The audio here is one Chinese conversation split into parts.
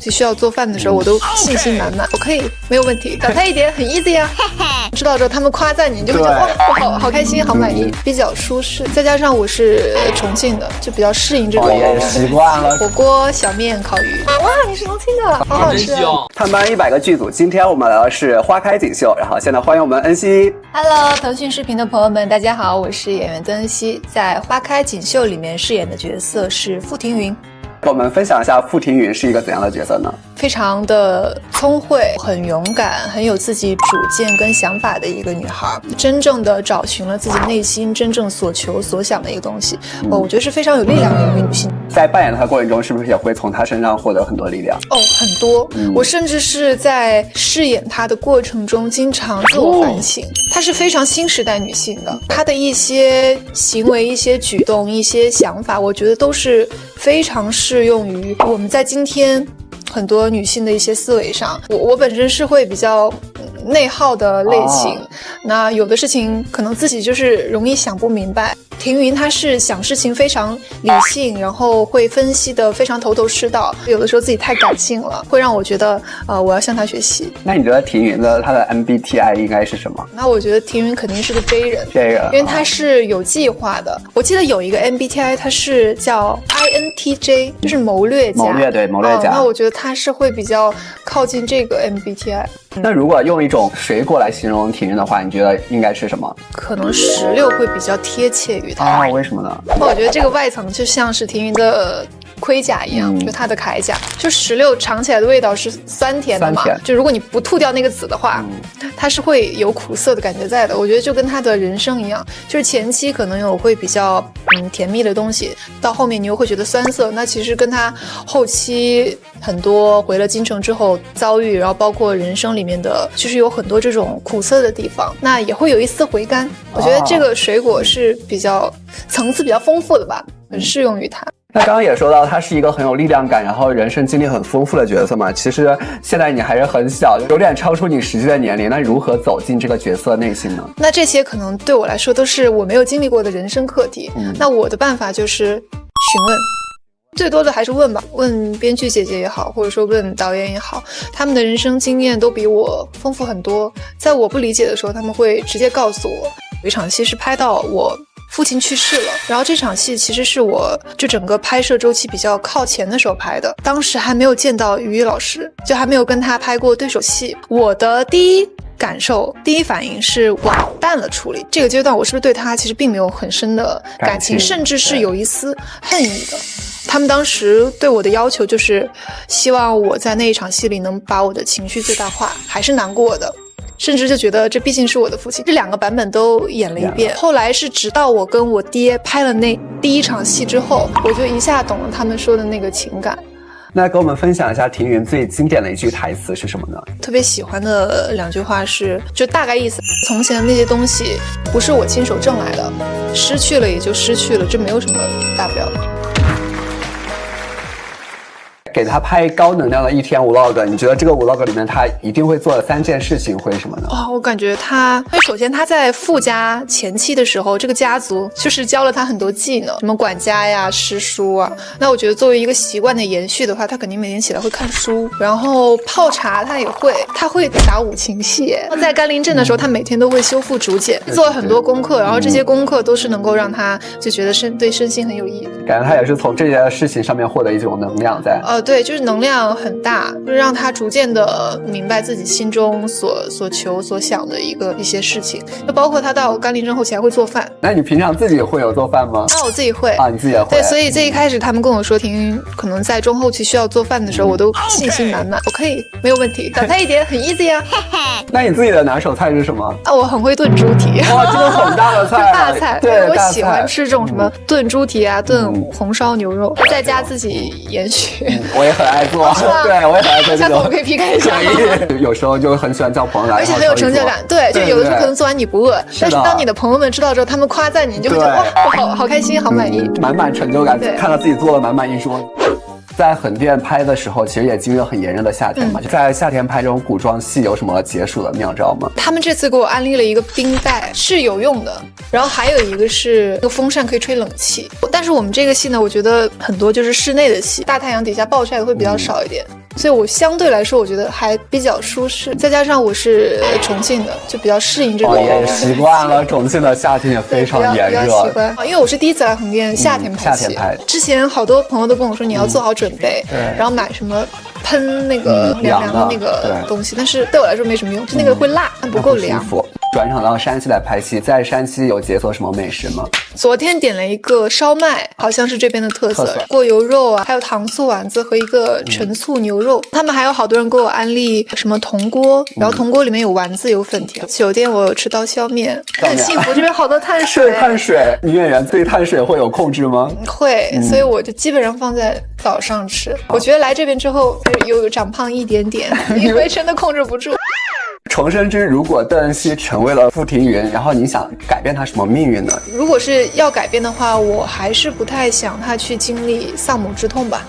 就需要做饭的时候，我都信心满满，我可以，没有问题，打开一点很 easy 啊。知道之后他们夸赞你，你就会觉得哇，我好开心，好满意，比较舒适。再加上我是重庆的，就比较适应这种。也习惯了。火锅、小面、烤鱼。哇，你是重庆的，好好吃啊！探班100个剧组，今天我们聊的是花开锦绣，然后现在欢迎我们恩熙。Hello， 腾讯视频的朋友们，大家好，我是演员曾恩熙，在《花开锦绣》里面饰演的角色是傅庭云。跟我们分享一下傅庭云是一个怎样的角色呢？非常的聪慧，很勇敢，很有自己主见跟想法的一个女孩，真正的找寻了自己内心真正所求所想的一个东西。我觉得是非常有力量的一个女性。在扮演她的过程中，是不是也会从她身上获得很多力量？很多。我甚至是在饰演她的过程中，经常自我反省。她是非常新时代女性的，她的一些行为、一些举动、一些想法，我觉得都是非常适用于我们在今天很多女性的一些思维上。我本身是会比较内耗的类型，那有的事情可能自己就是容易想不明白。庭云她是想事情非常理性，然后会分析的非常头头是道，有的时候自己太感性了，会让我觉得我要向她学习。那你觉得庭云的她的 MBTI 应该是什么？那我觉得庭云肯定是个 J 人，因为她是有计划的。我记得有一个 MBTI 它是叫 INTJ， 就是谋略家。对，谋略家。那我觉得她是会比较靠近这个 MBTI。那如果用一种水果来形容庭云的话，你觉得应该是什么？可能石榴会比较贴切于它。为什么呢？我觉得这个外层就像是庭云的盔甲一样，就它的铠甲。就石榴尝起来的味道是酸甜的嘛，就如果你不吐掉那个籽的话，它是会有苦涩的感觉在的。我觉得就跟它的人生一样，就是前期可能有会比较甜蜜的东西，到后面你又会觉得酸涩。那其实跟它后期很多回了京城之后遭遇，然后包括人生里面的，就是有很多这种苦涩的地方，那也会有一丝回甘。我觉得这个水果是比较层次比较丰富的吧，很适用于它。那刚刚也说到，他是一个很有力量感，然后人生经历很丰富的角色嘛。其实现在你还是很小，有点超出你实际的年龄。那如何走进这个角色内心呢？那这些可能对我来说都是我没有经历过的人生课题。那我的办法就是询问。最多的还是问吧，问编剧姐姐也好，或者说问导演也好，他们的人生经验都比我丰富很多。在我不理解的时候，他们会直接告诉我。有一场戏是拍到我父亲去世了，然后这场戏其实是我就整个拍摄周期比较靠前的时候拍的，当时还没有见到于老师，就还没有跟他拍过对手戏。我的第一感受、第一反应是完蛋了处理。这个阶段我是不是对他其实并没有很深的感情，甚至是有一丝恨意的。他们当时对我的要求就是希望我在那一场戏里能把我的情绪最大化，还是难过的，甚至就觉得这毕竟是我的父亲。这两个版本都演了一遍。后来是直到我跟我爹拍了那第一场戏之后，我就一下懂了他们说的那个情感。那跟我们分享一下庭云最经典的一句台词是什么呢？特别喜欢的2句话是，就大概意思，从前的那些东西不是我亲手挣来的，失去了也就失去了，这没有什么大不了的。给他拍高能量的一天 vlog， 你觉得这个 vlog 里面他一定会做的3件事情会是什么呢？我感觉他，因为首先他在傅家前期的时候，这个家族就是教了他很多技能，什么管家呀、诗书啊。那我觉得作为一个习惯的延续的话，他肯定每天起来会看书，然后泡茶他也会，他会打五禽戏。在甘霖镇的时候，他每天都会修复竹简，做了很多功课，然后这些功课都是能够让他就觉得对身心很有意义。感觉他也是从这些事情上面获得一种能量在。对，就是能量很大，就是让他逐渐的明白自己心中所求所想的一些事情。就包括他到甘霖镇后期还会做饭。那你平常自己会有做饭吗？我自己会你自己也会。对，所以这一开始他们跟我说庭云可能在中后期需要做饭的时候，我都信心满满，我可以，没有问题，打开一点很 easy 啊。那你自己的拿手菜是什么？我很会炖猪蹄。哇，这个很大的菜。大菜。对，我喜欢吃这种什么炖猪蹄啊，炖红烧牛肉，在家自己研学。我也很爱做。对，我也很爱做这种。下次我们可以 PK 一下。有时候就很喜欢叫朋友来，而且很有成就感。对，就有的时候可能做完你不饿，但是当你的朋友们知道之后，他们夸赞你，你就会觉得哇，我好开心，好满意，满满成就感。看到自己做了满满一桌。在横店拍的时候，其实也经历了很炎热的夏天嘛。在夏天拍这种古装戏，有什么解暑的妙招吗？他们这次给我安利了一个冰袋，是有用的。然后还有一个是那个风扇可以吹冷气。但是我们这个戏呢，我觉得很多就是室内的戏，大太阳底下暴晒的会比较少一点。所以我相对来说我觉得还比较舒适。再加上我是重庆的，就比较适应这种。也习惯了，重庆的夏天也非常炎热。比较习惯，因为我是第一次来横店夏天拍戏。之前好多朋友都跟我说你要做好准备，然后买什么喷那个凉凉的那个东西，但是对我来说没什么用，就那个会辣，但不够凉。转场到山西来拍戏，在山西有解锁什么美食吗？昨天点了一个烧麦，好像是这边的特色，过油肉啊，还有糖醋丸子和一个陈醋牛肉。他们还有好多人给我安利什么铜锅，然后铜锅里面有丸子有粉条。酒店我有吃刀削面，很幸福，这边好多碳水。对碳水，女演员对碳水会有控制吗？会，所以我就基本上放在早上吃。我觉得来这边之后有长胖一点点，因为真的控制不住。重生之如果邓恩熙成为了傅庭云，然后你想改变他什么命运呢？如果是要改变的话，我还是不太想他去经历丧母之痛吧。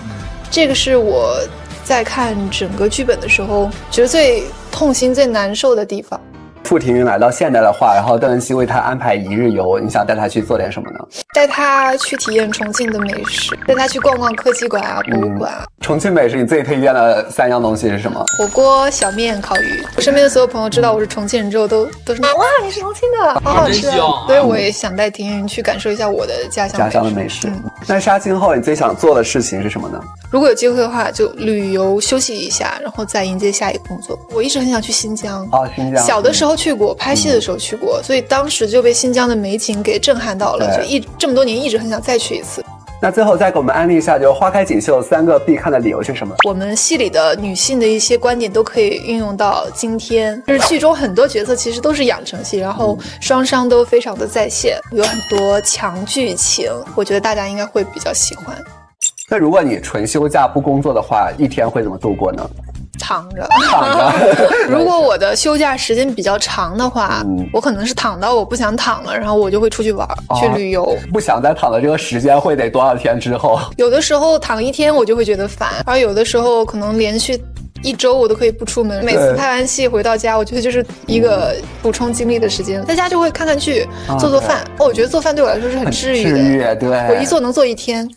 这个是我在看整个剧本的时候觉得最痛心最难受的地方。傅庭云来到现代的话，然后邓恩熙为他安排一日游，你想带他去做点什么呢？带他去体验重庆的美食，带他去逛逛科技馆啊、博物馆啊。重庆美食你最推荐的3样东西是什么？火锅、小面、烤鱼。我身边的所有朋友知道我是重庆人之后都说哇，你是重庆的，好好吃啊！所以我也想带庭云去感受一下我的家乡的美食。那杀青后你最想做的事情是什么呢？如果有机会的话，就旅游休息一下，然后再迎接下一个工作。我一直很想去新疆。新疆。小的时候去过，拍戏的时候去过，所以当时就被新疆的美景给震撼到了，就这么多年一直很想再去一次。那最后再给我们安利一下，就是花开锦绣3个必看的理由是什么？我们戏里的女性的一些观点都可以运用到今天，就是剧中很多角色其实都是养成系，然后双商都非常的在线，有很多强剧情，我觉得大家应该会比较喜欢。那如果你纯休假不工作的话，一天会怎么度过呢？躺着。如果我的休假时间比较长的话，我可能是躺到我不想躺了，然后我就会出去玩，去旅游。不想再躺的这个时间会得多少天之后？有的时候躺1天我就会觉得烦，而有的时候可能连续1周我都可以不出门。每次拍完戏回到家，我觉得就是一个补充精力的时间，在家就会看看剧、做饭。我觉得做饭对我来说是很治愈的。对，我一做能做1天。